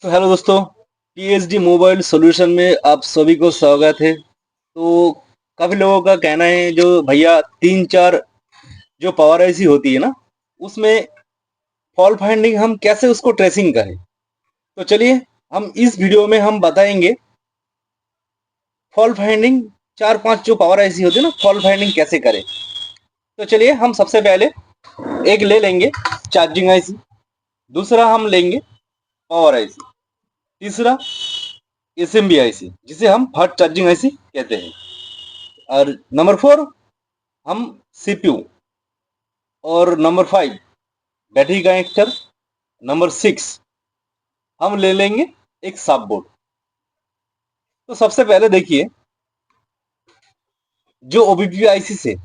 तो हेलो दोस्तों, PhD mobile solution में आप सभी को स्वागत है। तो काफ़ी लोगों का कहना है जो भैया 3-4 जो पावर आईसी होती है ना, उसमें फॉल्ट फाइंडिंग हम कैसे उसको ट्रेसिंग करें। तो चलिए हम इस वीडियो में हम बताएंगे फॉल्ट फाइंडिंग 4-5 जो पावर आईसी होती है ना, फॉल्ट फाइंडिंग कैसे करें। तो चलिए हम सबसे पहले एक ले लेंगे चार्जिंग आईसी, दूसरा हम लेंगे पावर आईसी, तीसरा एसएमबी आईसी जिसे हम फास्ट चार्जिंग आईसी कहते हैं, और नंबर 4 हम सीपीयू, और नंबर 5 बैटरी कनेक्टर, नंबर 6 हम ले लेंगे एक सब बोर्ड। तो सबसे पहले देखिए, जो ओबीपी आईसी से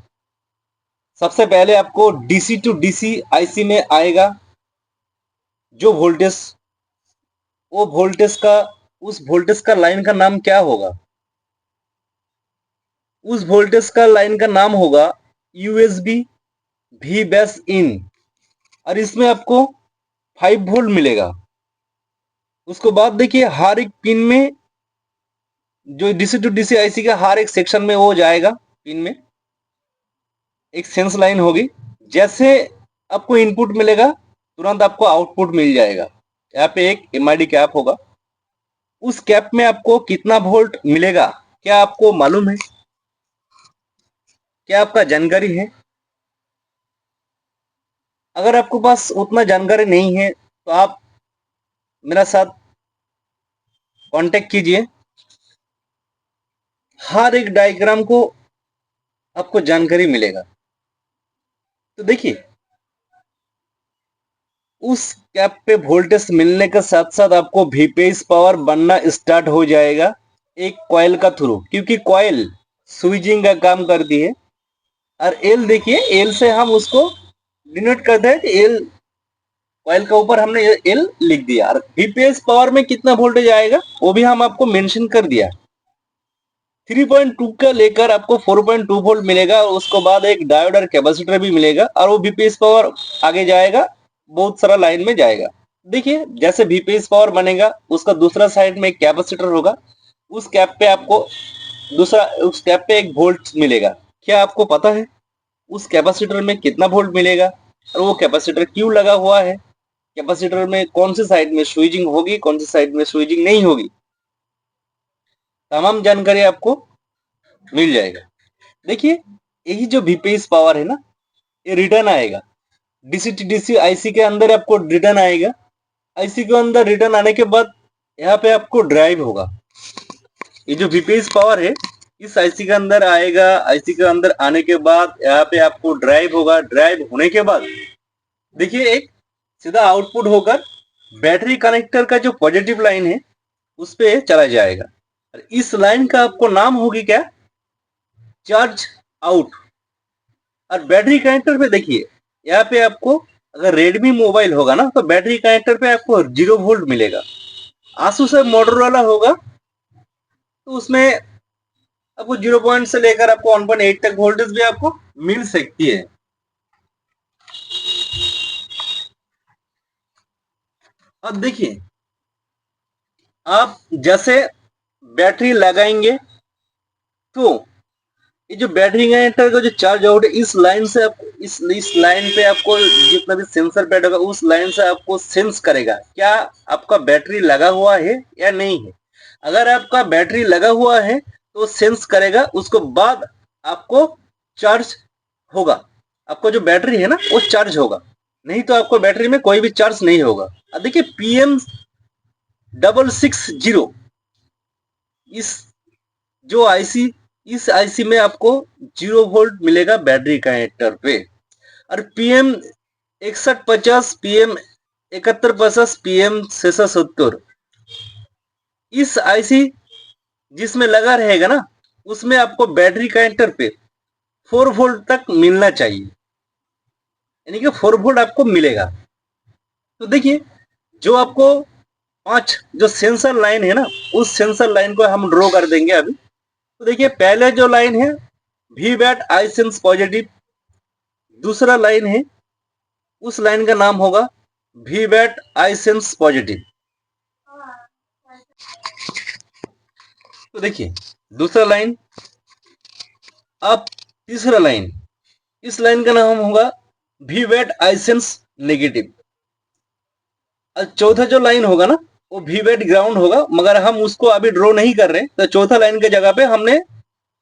सबसे पहले आपको डीसी टू डीसी आईसी में आएगा जो वोल्टेज, वो वोल्टेज का, उस वोल्टेज का लाइन का नाम क्या होगा? उस वोल्टेज का लाइन का नाम होगा यूएसबी वी बेस इन, और इसमें आपको 5 वोल्ट मिलेगा। उसके बाद देखिए हर एक पिन में, जो डीसी टू डीसी आईसी का हर एक सेक्शन में वो जाएगा, पिन में एक सेंस लाइन होगी। जैसे आपको इनपुट मिलेगा तुरंत आपको आउटपुट मिल जाएगा। यहाँ पे एक एमआईडी कैप होगा, उस कैप में आपको कितना वोल्ट मिलेगा क्या आपको मालूम है? क्या आपका जानकारी है? अगर आपके पास उतना जानकारी नहीं है तो आप मेरा साथ कांटेक्ट कीजिए, हर एक डायग्राम को आपको जानकारी मिलेगा। तो देखिए उस कैप पे वोल्टेज मिलने के साथ साथ आपको वीपीएस पावर बनना स्टार्ट हो जाएगा एक कॉइल का थ्रू, क्योंकि कॉइल स्विचिंग का काम करती है। और एल देखिए, एल से हम उसको डिनोट करते हैं कि एल, कॉइल के ऊपर हमने एल लिख दिया। और वीपीएस पावर में कितना वोल्टेज आएगा वो भी हम आपको मेंशन कर दिया। 3.2 का लेकर आपको 4.2 वोल्ट मिलेगा, और उसके बाद एक डायोड और कैपेसिटर भी मिलेगा, और वो वीपीएस पावर आगे जाएगा, बहुत सारा लाइन में जाएगा। देखिए जैसे वीपीएस पावर बनेगा उसका दूसरा साइड में एक कैपेसिटर होगा, उस कैप पे आपको दूसरा, उस कैप पे एक वोल्ट मिलेगा। क्या आपको पता है उस कैपेसिटर में कितना वोल्ट मिलेगा, और वो कैपेसिटर क्यों लगा हुआ है? कैपेसिटर में कौन सी साइड में स्विचिंग होगी, कौन सी साइड में स्विचिंग नहीं होगी, तमाम जानकारी आपको मिल जाएगा। देखिए यही जो वीपीएस पावर है ना, ये रिटर्न आएगा डीसी टू डीसी आईसी के अंदर, आपको रिटर्न आएगा। आईसी के अंदर रिटर्न आने के बाद यहाँ पे आपको ड्राइव होगा। ये जो वीपीएस पावर है इस आईसी के अंदर आएगा, आईसी के अंदर आने के बाद यहाँ पे आपको ड्राइव होगा। ड्राइव होने के बाद देखिए एक सीधा आउटपुट होकर बैटरी कनेक्टर का जो पॉजिटिव लाइन है उस पे चला जाएगा। इस लाइन का आपको नाम होगी क्या? Charge out. और बैटरी कनेक्टर पे देखिए, यहाँ पे आपको, अगर रेडमी मोबाइल होगा ना तो बैटरी कनेक्टर पे आपको 0 वोल्ट मिलेगा। आसूस मोटरोला होगा तो उसमें आपको 0 पॉइंट से लेकर आपको 1.8 तक वोल्टेज भी आपको मिल सकती है। अब देखिए आप जैसे बैटरी लगाएंगे तो ये जो बैटरी कनेक्टर का जो चार्ज आउट है, इस लाइन से आपको, इस लाइन पे आपको जितना भी सेंसर पैड होगा उस लाइन से आपको सेंस करेगा क्या आपका बैटरी लगा हुआ है या नहीं है। अगर आपका बैटरी लगा हुआ है तो सेंस करेगा, उसको बाद आपको चार्ज होगा। आपको जो बैटरी है ना वो चार्ज होगा, नहीं तो आपको बैटरी में कोई भी चार्ज नहीं होगा। अब देखिए PM660 इस जो आईसी, इस आईसी में आपको 0 वोल्ट मिलेगा बैटरी कनेक्टर पे। और PM6150, PM7150, PM670 इस आईसी जिसमें लगा रहेगा ना उसमें आपको बैटरी कनेक्टर पे 4 वोल्ट तक मिलना चाहिए, यानी कि 4 वोल्ट आपको मिलेगा। तो देखिए जो आपको 5 जो सेंसर लाइन है ना, उस सेंसर लाइन को हम ड्रॉ कर देंगे अभी। तो देखिए पहले जो लाइन है we bat I sense positive, दूसरा लाइन है उस लाइन का नाम होगा we bat I sense positive, तो देखिए दूसरा लाइन, अब तीसरा लाइन, इस लाइन का नाम होगा वीवेट आइसेंस नेगेटिव। चौथा जो लाइन होगा ना वो वीवेट ग्राउंड होगा, मगर हम उसको अभी ड्रॉ नहीं कर रहे, तो चौथा लाइन के जगह पे हमने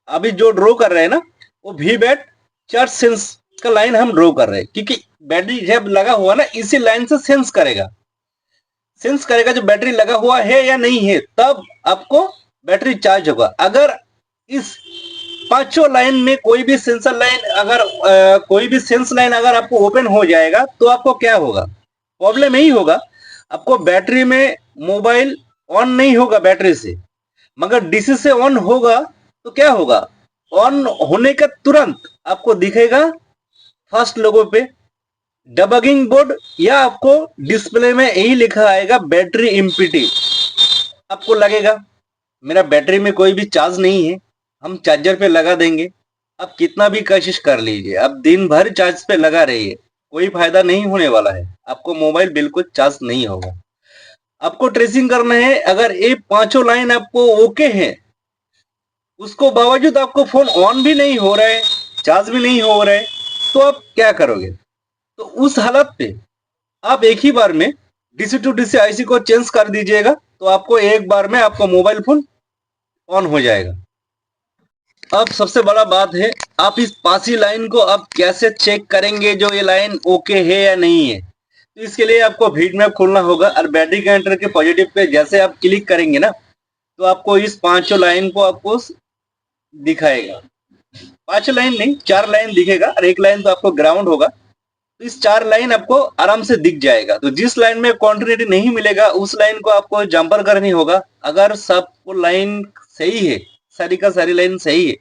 अभी जो ड्रॉ कर रहे हैं ना वो वीवेट चार्ज सेंस का लाइन हम ड्रॉ कर रहे हैं, क्योंकि बैटरी जब लगा हुआ ना इसी लाइन से सेंस करेगा, जो बैटरी लगा हुआ है या नहीं है, तब आपको बैटरी चार्ज होगा। अगर इस पांचों लाइन में कोई भी सेंसर लाइन अगर कोई भी सेंस लाइन अगर आपको ओपन हो जाएगा तो आपको क्या होगा, प्रॉब्लम यही होगा, आपको बैटरी में मोबाइल ऑन नहीं होगा बैटरी से, मगर डीसी से ऑन होगा तो क्या होगा, ऑन होने के तुरंत आपको दिखेगा फर्स्ट लोगो पे डबगिंग बोर्ड, या आपको डिस्प्ले में यही लिखा आएगा बैटरी एम्प्टी। आपको लगेगा मेरा बैटरी में कोई भी चार्ज नहीं है, हम चार्जर पे लगा देंगे, अब कितना भी कोशिश कर लीजिए, अब दिन भर चार्ज पे लगा रहिए, कोई फायदा नहीं होने वाला है, आपको मोबाइल बिल्कुल चार्ज नहीं होगा। आपको ट्रेसिंग करना है, अगर ये पांचों लाइन आपको ओके है, उसको बावजूद आपको फोन ऑन भी नहीं हो रहा है, चार्ज भी नहीं हो रहा है, तो आप क्या करोगे? तो उस हालत पे आप एक ही बार में डीसी टू डीसी आईसी को चेंज कर दीजिएगा, तो आपको एक बार में आपका मोबाइल फोन ऑन हो जाएगा। अब सबसे बड़ा बात है, आप इस पांचवी लाइन को आप कैसे चेक करेंगे जो ये लाइन ओके है या नहीं है? तो इसके लिए आपको हीट मैप खोलना होगा और बैटरी कंडक्टर के पॉजिटिव पे जैसे आप क्लिक करेंगे ना, तो आपको इस पांचों लाइन को आपको दिखाएगा। पांच लाइन नहीं, 4 लाइन दिखेगा और एक लाइन तो आपको ग्राउंड होगा, तो इस 4 लाइन आपको आराम से दिख जाएगा। तो जिस लाइन में क्वांटिटी नहीं मिलेगा उस लाइन को आपको जंपर करनी होगा। अगर सबको लाइन सही है, सारी का सारी लाइन सही है,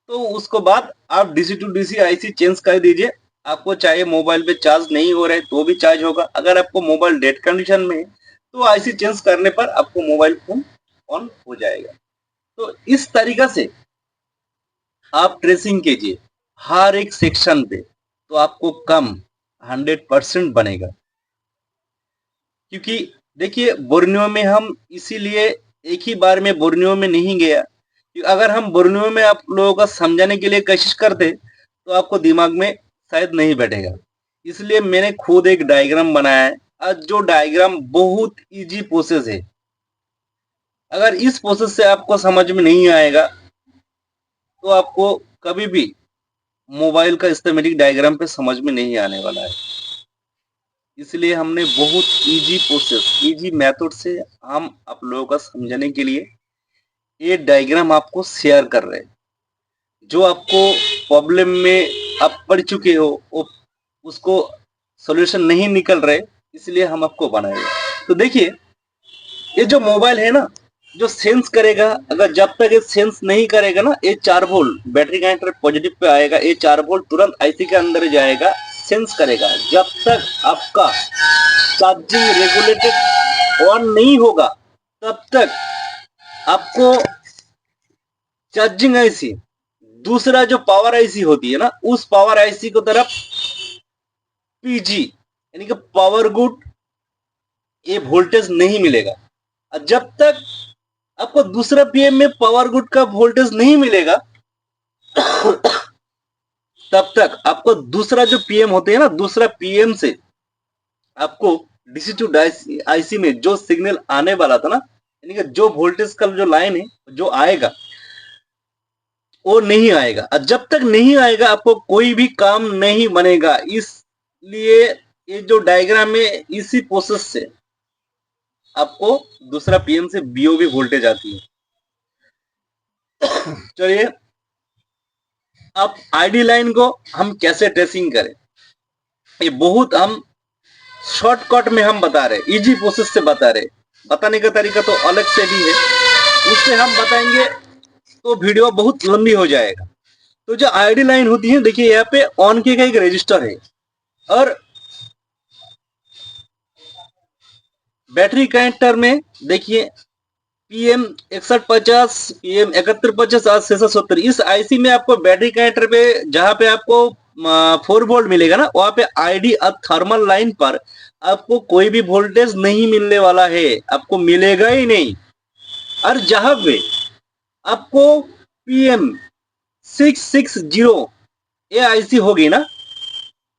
तो उसको बाद आप DC to DC IC change कर दीजिए। आपको चाहे मोबाइल पे चार्ज नहीं हो रहा है तो भी चार्ज होगा, अगर आपको मोबाइल डेड कंडीशन में है तो आईसी चेंज करने पर आपको मोबाइल फोन ऑन हो जाएगा। तो इस तरीका से आप ट्रेसिंग कीजिए हर एक सेक्शन पे, तो आपको कम 100% बनेगा। क्योंकि देखिए बोर्नियो में हम इसीलिए एक ही बार में बोर्नियो में नहीं गया, अगर हम बोर्नियो में आप लोगों का समझाने के लिए कोशिश करते तो आपको दिमाग में शायद नहीं बैठेगा, इसलिए मैंने खुद एक डायग्राम बनाया है। और जो डायग्राम बहुत इजी प्रोसेस है, अगर इस प्रोसेस से आपको समझ में नहीं आएगा तो आपको कभी भी मोबाइल का स्कीमेटिक डायग्राम पे समझ में नहीं आने वाला है। इसलिए हमने बहुत इजी प्रोसेस, इजी मेथड से हम आप लोगों का समझाने के लिए ये डायग्राम आपको शेयर कर रहे हैं। जो आपको प्रॉब्लम में आप पढ़ चुके हो उसको सॉल्यूशन नहीं निकल रहे, इसलिए हम आपको बनाए। तो देखिए ये जो मोबाइल है ना, जो सेंस करेगा, अगर जब तक ये सेंस नहीं करेगा ना, ये 4 volt battery connector positive pay आएगा, ये 4 वोल्ट तुरंत आईसी के अंदर जाएगा, सेंस करेगा। जब तक आपका चार्जिंग रेगुलेटेड ऑन नहीं होगा तब तक आपको चार्जिंग आईसी, दूसरा जो पावर आईसी होती है ना, उस पावर आईसी को तरफ पीजी यानी कि पावर गुड ये वोल्टेज नहीं मिलेगा। जब तक आपको दूसरा पीएम में पावर गुड का वोल्टेज नहीं मिलेगा तब तक आपको दूसरा जो पीएम होते हैं ना, दूसरा पीएम से आपको डीसी टू आईसी में जो सिग्नल आने वाला था ना, यानी कि जो वोल्टेज का जो लाइन है जो आएगा वो नहीं आएगा। और जब तक नहीं आएगा आपको कोई भी काम नहीं बनेगा। इसलिए ये जो डायग्राम है इसी प्रोसेस से आपको दूसरा पीएम से बीओबी वोल्टेज आती है। चलिए अब आईडी लाइन को हम कैसे ट्रेसिंग करें, ये बहुत हम शॉर्टकट में हम बता रहे, इजी प्रोसेस से बता रहे। बताने का तरीका तो अलग से भी है, उससे हम बताएंगे तो वीडियो बहुत लंबी हो जाएगा। तो जो आईडी लाइन होती है, देखिए यहाँ पे ऑन के का एक रजिस्टर है और बैटरी कनेक्टर में देखिए PM 6150, PM 7150, 8670, इस आईसी में आपको बैटरी कनेक्टर पे जहां पे आपको 4 वोल्ट मिलेगा ना, वहां पे आईडी और थर्मल लाइन पर आपको कोई भी वोल्टेज नहीं मिलने वाला है, आपको मिलेगा ही नहीं। और जहां पे आपको PM660 ये आईसी होगी ना,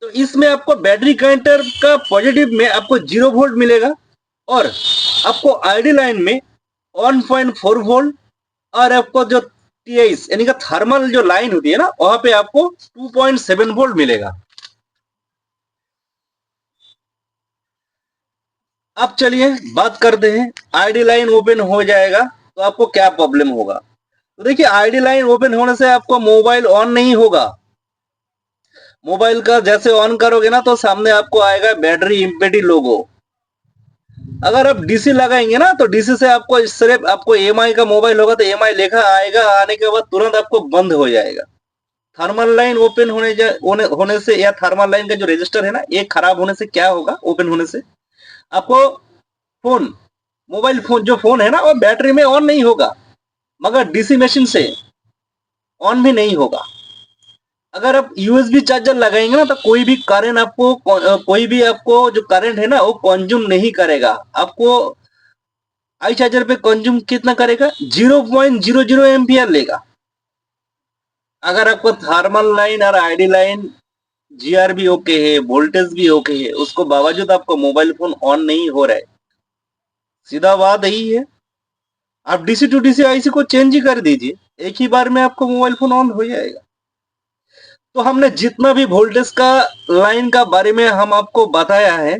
तो इसमें आपको बैटरी कनेक्टर का पॉजिटिव में आपको 0 वोल्ट मिलेगा, और आपको आईडी लाइन में 1.4 वोल्ट, और आपको जो टीआईस यानी कि थर्मल जो लाइन होती है ना, वहां पे आपको 2.7 वोल्ट मिलेगा। अब चलिए बात करते हैं, आईडी लाइन ओपन हो जाएगा तो आपको क्या प्रॉब्लम होगा। तो देखिए, आईडी लाइन ओपन होने से आपको मोबाइल ऑन नहीं होगा। मोबाइल का जैसे ऑन करोगे ना, तो सामने आपको आएगा बैटरी इंपेडी लोगो। अगर आप डीसी लगाएंगे ना, तो डीसी से आपको सिर्फ आपको एमआई का मोबाइल होगा तो एमआई लिखा आएगा, आने के बाद तुरंत आपको बंद हो जाएगा। थर्मल लाइन ओपन होने से, या थर्मल लाइन का जो रजिस्टर है ना, ये खराब होने से क्या होगा, ओपन होने से आपको फोन, मोबाइल फोन जो फोन है ना, वो बैटरी में ऑन नहीं होगा, मगर डीसी मशीन से ऑन भी नहीं होगा। अगर आप यूएसबी चार्जर लगाएंगे ना, तो कोई भी करंट आपको, कोई भी आपको जो करंट है ना, वो कंज्यूम नहीं करेगा। आपको आई चार्जर पे कंज्यूम कितना करेगा, 0.00 एम्पियर लेगा। अगर आपको थर्मल लाइन और आईडी लाइन जीआर भी ओके है, वोल्टेज भी ओके है, उसको बावजूद आपको मोबाइल फोन ऑन नहीं हो रहा है, सीधा बात यही है, आप डीसी टू डीसी आईसी को चेंज ही कर दीजिए, एक ही बार में आपको मोबाइल फोन ऑन हो जाएगा। तो हमने जितना भी वोल्टेज का लाइन का बारे में हम आपको बताया है,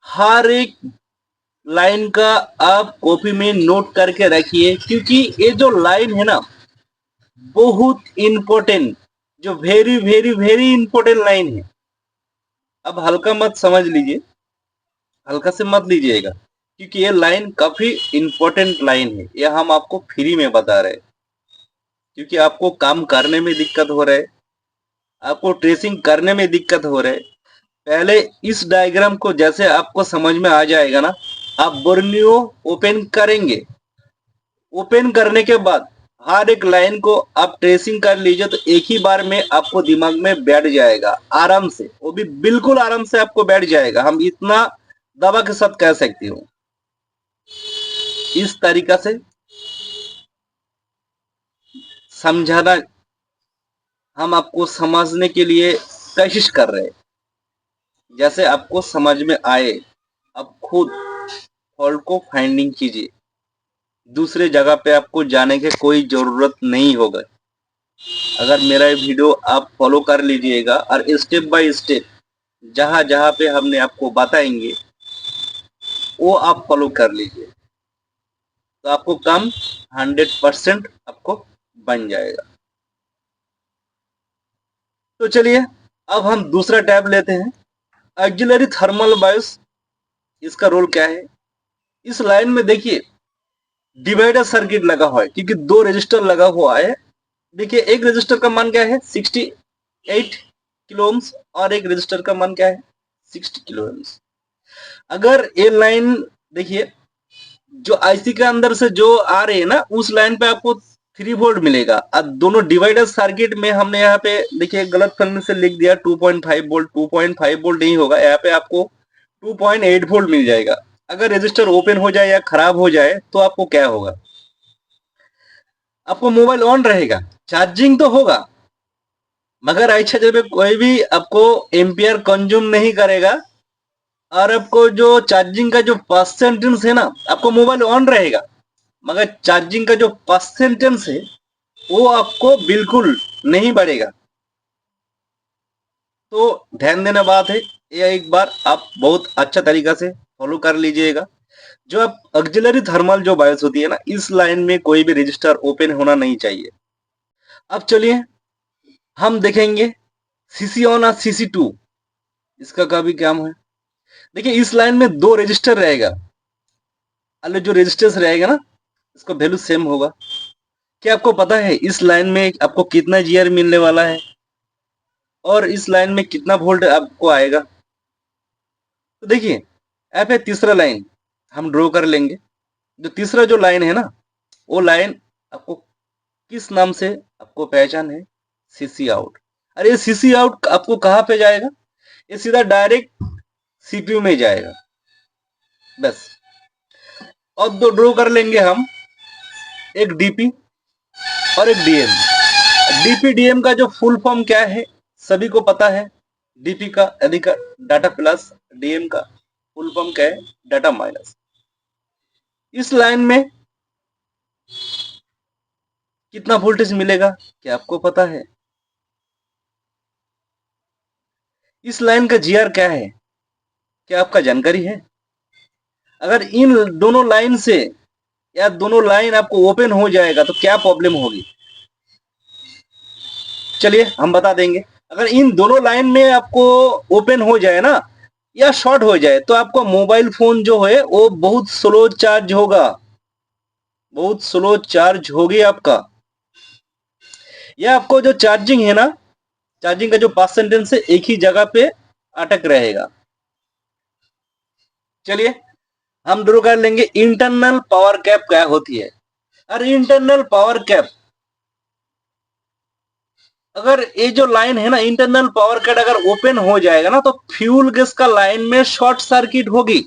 हर एक लाइन का आप कॉपी में नोट करके रखिए, क्योंकि ये जो लाइन है ना, बहुत इंपॉर्टेंट, जो very very very important line है। अब हल्का मत समझ लीजिए, हल्का से मत लीजिएगा, क्योंकि ये लाइन काफी इंपॉर्टेंट लाइन है, ये हम आपको फ्री में बता रहे हैं, क्योंकि आपको काम करने में दिक्कत हो रहा है, आपको ट्रेसिंग करने में दिक्कत हो रहा है। पहले इस डायग्राम को जैसे आपको समझ में आ जाएगा ना, आप बोर्नियो ओपन करेंगे, ओपन करने के बाद हर एक लाइन को आप ट्रेसिंग कर लीजिए, तो एक ही बार में आपको दिमाग में बैठ जाएगा आराम से, वो भी बिल्कुल आराम से आपको बैठ जाएगा, हम इतना दवा के साथ कह सकती हूँ। इस तरीका से समझाना, हम आपको समझने के लिए कोशिश कर रहे हैं, जैसे आपको समझ में आए। आप खुद फॉल्ट को फाइंडिंग कीजिए, दूसरे जगह पे आपको जाने की कोई जरूरत नहीं होगा। अगर मेरा ये वीडियो आप फॉलो कर लीजिएगा, और स्टेप बाय स्टेप जहां जहां पे हमने आपको बताएंगे, वो आप फॉलो कर लीजिए, तो आपको काम 100% आपको बन जाएगा। तो चलिए, अब हम दूसरा टैब लेते हैं, ऑक्सिलरी थर्मल बायोस। इसका रोल क्या है, इस लाइन में देखिए डिवाइडर सर्किट लगा हुआ है, क्योंकि दो रजिस्टर लगा हुआ है। देखिए, एक रजिस्टर का मान क्या है, 68 किलो ओम्स, और एक रजिस्टर का मान क्या है, 60 किलो ओम्स। अगर ये लाइन देखिए, जो आईसी के अंदर से जो आ रही है ना, उस लाइन पे आपको 3 वोल्ट मिलेगा, और दोनों डिवाइडर सर्किट में हमने यहाँ पे देखिए गलत फहमी से लिख दिया 2.5 वोल्ट। 2.5 वोल्ट नहीं होगा, यहाँ पे आपको 2.8 वोल्ट मिल जाएगा। अगर रजिस्टर ओपन हो जाए या खराब हो जाए तो आपको क्या होगा, आपको मोबाइल ऑन रहेगा, चार्जिंग तो होगा, मगर अच्छा जब कोई भी आपको एम्पियर कंज्यूम नहीं करेगा, और आपको जो चार्जिंग का जो परसेंटेज है ना, आपको मोबाइल ऑन रहेगा, मगर चार्जिंग का जो परसेंटेज है वो आपको बिल्कुल नहीं बढ़ेगा। तो ध्यान देना बात है, ये एक बार आप बहुत अच्छा तरीका से फॉलो कर लीजिएगा। जो आप ऑक्सिलरी थर्मल जो बायोस होती है ना, इस लाइन में कोई भी रजिस्टर ओपन होना नहीं चाहिए। अब चलिए हम देखेंगे सीसी ऑन और सीसी टू, इसका का भी काम है। देखिए, इस लाइन में दो रजिस्टर रहेगा, अलग जो रजिस्टर्स रहेगा ना, इसका वैल्यू सेम होगा। क्या आपको पता है इस लाइन में आपको कितना जीआर मिलने वाला है, और इस लाइन में कितना वोल्ट आपको आएगा। तो देखिए, यहाँ पे तीसरा लाइन हम ड्रॉ कर लेंगे। जो तीसरा जो लाइन है ना, वो लाइन आपको किस नाम से आपको पहचान है, सीसी आउट। अरे ये सीसी आउट आपको कहाँ पे जाएगा, ये सीधा डायरेक्ट सीपीयू में जाएगा, बस। और दो ड्रॉ कर लेंगे हम, एक डीपी और एक डीएम। डीपी डीएम का जो फुल फॉर्म क्या है सभी को पता है। डीपी का यानी का डाटा प्लस, डीएम का फुल फॉर्म क्या है, डाटा माइनस। इस लाइन में कितना वोल्टेज मिलेगा क्या आपको पता है? इस लाइन का जीआर क्या है, क्या आपका जानकारी है? अगर इन दोनों लाइन से या दोनों लाइन आपको ओपन हो जाएगा तो क्या प्रॉब्लम होगी, चलिए हम बता देंगे। अगर इन दोनों लाइन में आपको ओपन हो जाए ना या शॉर्ट हो जाए तो आपका मोबाइल फोन जो है वो बहुत स्लो चार्ज होगा, बहुत स्लो चार्ज होगी आपका। या आपको जो चार्जिंग है ना, चार्जिंग का जो परसेंटेज है एक ही जगह पे अटक रहेगा। चलिए हम ड्रॉ कर लेंगे इंटरनल पावर कैप क्या होती है। और इंटरनल पावर कैप, अगर ये जो लाइन है ना इंटरनल पावर कैप अगर ओपन हो जाएगा ना तो फ्यूल गैस का लाइन में शॉर्ट सर्किट होगी।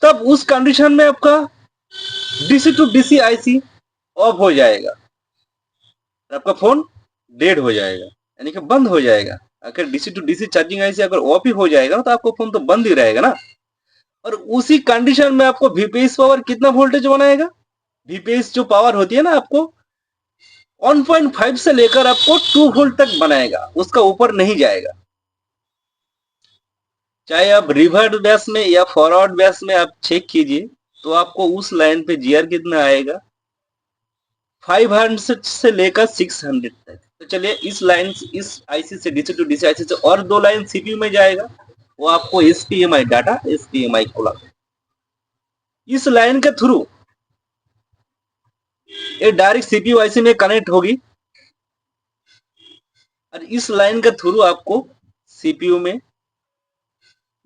तब उस कंडीशन में आपका DC to DC IC off हो जाएगा, आपका फोन डेड हो जाएगा यानी कि बंद हो जाएगा। अगर DC to DC charging IC अगर ऑफ ही हो जाएगा तो आपका फोन तो बंद ही रहेगा ना। और उसी कंडीशन में आपको वीपीएस पावर कितना वोल्टेज बनाएगा, वीपीएस जो पावर होती है ना आपको 1.5 से लेकर आपको 2 वोल्ट तक बनाएगा, उसका ऊपर नहीं जाएगा। चाहे आप रिवर्स बेस में या फॉरवर्ड बेस में आप चेक कीजिए तो आपको उस लाइन पे जीआर कितना आएगा, 500 से लेकर 600 तक। तो चलिए इस लाइन इस आईसी से डीसी टू डीसी आईसी से और दो लाइन सीपीयू में जाएगा, वो आपको एसपीएमआई डाटा एसपीएमआई खोला। इस लाइन के थ्रू ये डायरेक्ट सीपीयू आईसी में कनेक्ट होगी और इस लाइन के थ्रू आपको सीपीयू में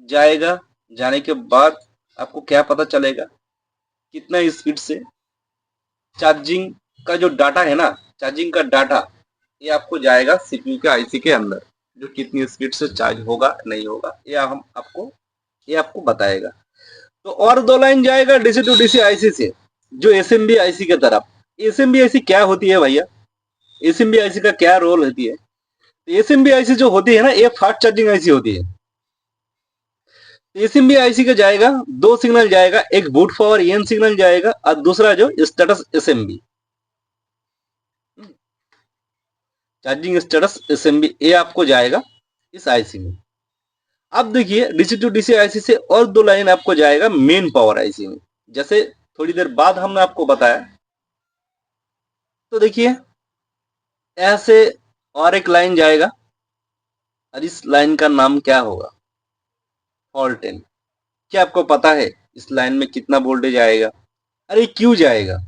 जाएगा। जाने के बाद आपको क्या पता चलेगा, कितना स्पीड से चार्जिंग का जो डाटा है ना, चार्जिंग का डाटा ये आपको जाएगा सीपीयू के आईसी के अंदर, जो कितनी स्पीड से चार्ज होगा नहीं होगा ये आपको बताएगा। तो और दो लाइन जाएगा डीसी टू डीसी आईसी से जो एसएमबी आईसी की तरफ। एसएमबी आईसी क्या होती है भैया, एसएमबी आईसी का क्या रोल होती है? एसएमबी आईसी जो होती है ना ये फास्ट चार्जिंग आईसी होती है। एसएमबी आईसी का जाएगा दो सिग्नल जाएगा, एक बूट पावर एन सिग्नल जाएगा और दूसरा जो status SMB, charging status SMB, ये आपको जाएगा इस आईसी में। अब देखिए डीसी टू डीसी आईसी से और दो लाइन आपको जाएगा मेन पावर आईसी में, जैसे थोड़ी देर बाद हमने आपको बताया। तो देखिए ऐसे और एक लाइन जाएगा और इस लाइन का नाम क्या होगा, फॉल्ट 10। क्या आपको पता है इस लाइन में कितना वोल्टेज आएगा? अरे क्यों जाएगा?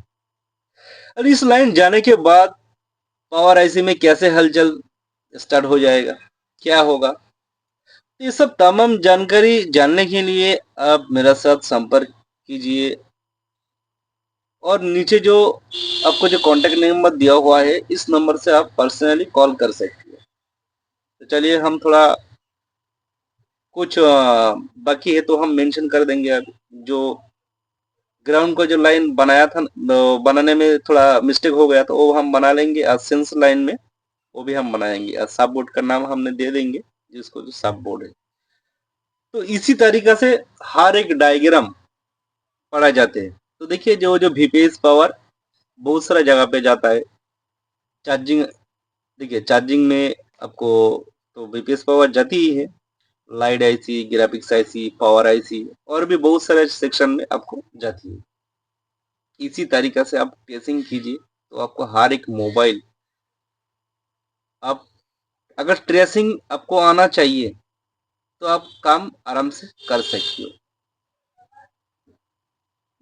अरे इस लाइन जाने के बाद पावर आईसी में कैसे हलचल स्टार्ट हो जाएगा, क्या होगा? ये सब तमाम जानकारी जानने के लिए आप मेरा साथ संपर्क कीजिए और नीचे जो आपको जो कांटेक्ट नंबर दिया हुआ है इस नंबर से आप पर्सनली कॉल कर सकते हैं। तो चलिए हम थोड़ा कुछ बाकी है तो हम मेंशन कर देंगे। अब जो ग्राउंड को जो लाइन बनाया था बनाने में थोड़ा मिस्टेक हो गया तो वो हम बना लेंगे। सेंस लाइन में वो भी हम बनाएंगे, सब बोर्ड का नाम हमने दे देंगे जिसको जो सब बोर्ड है। तो इसी तरीका से हर एक डायग्राम पढ़ा जाते हैं। तो देखिए जो जो वीपीएस पावर बहुत सारा जगह पे जाता है। चार्जिंग देखिए चार्जिंग में आपको तो वीपीएस पावर जाती ही है, light IC, graphics IC, power IC और भी बहुत सारे सेक्शन में आपको जाती है। इसी तरीका से आप ट्रेसिंग कीजिए तो आपको हर एक मोबाइल, आप अगर ट्रेसिंग आपको आना चाहिए तो आप काम आराम से कर सकते हो।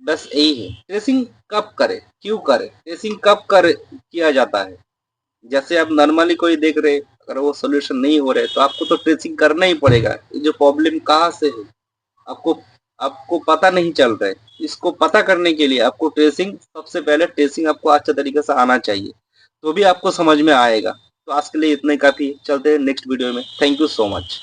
बस यही है, ट्रेसिंग कब करे, क्यों करे, ट्रेसिंग कब कर किया जाता है। जैसे आप नॉर्मली कोई देख रहे, अगर वो सोल्यूशन नहीं हो रहे तो आपको तो ट्रेसिंग करना ही पड़ेगा। जो प्रॉब्लम कहाँ से है आपको आपको पता नहीं चल रहा है, इसको पता करने के लिए आपको ट्रेसिंग, सबसे पहले ट्रेसिंग आपको अच्छा तरीके से आना चाहिए तो भी आपको समझ में आएगा। तो आज के लिए इतना ही काफी, चलते हैं नेक्स्ट वीडियो में। Thank you so much.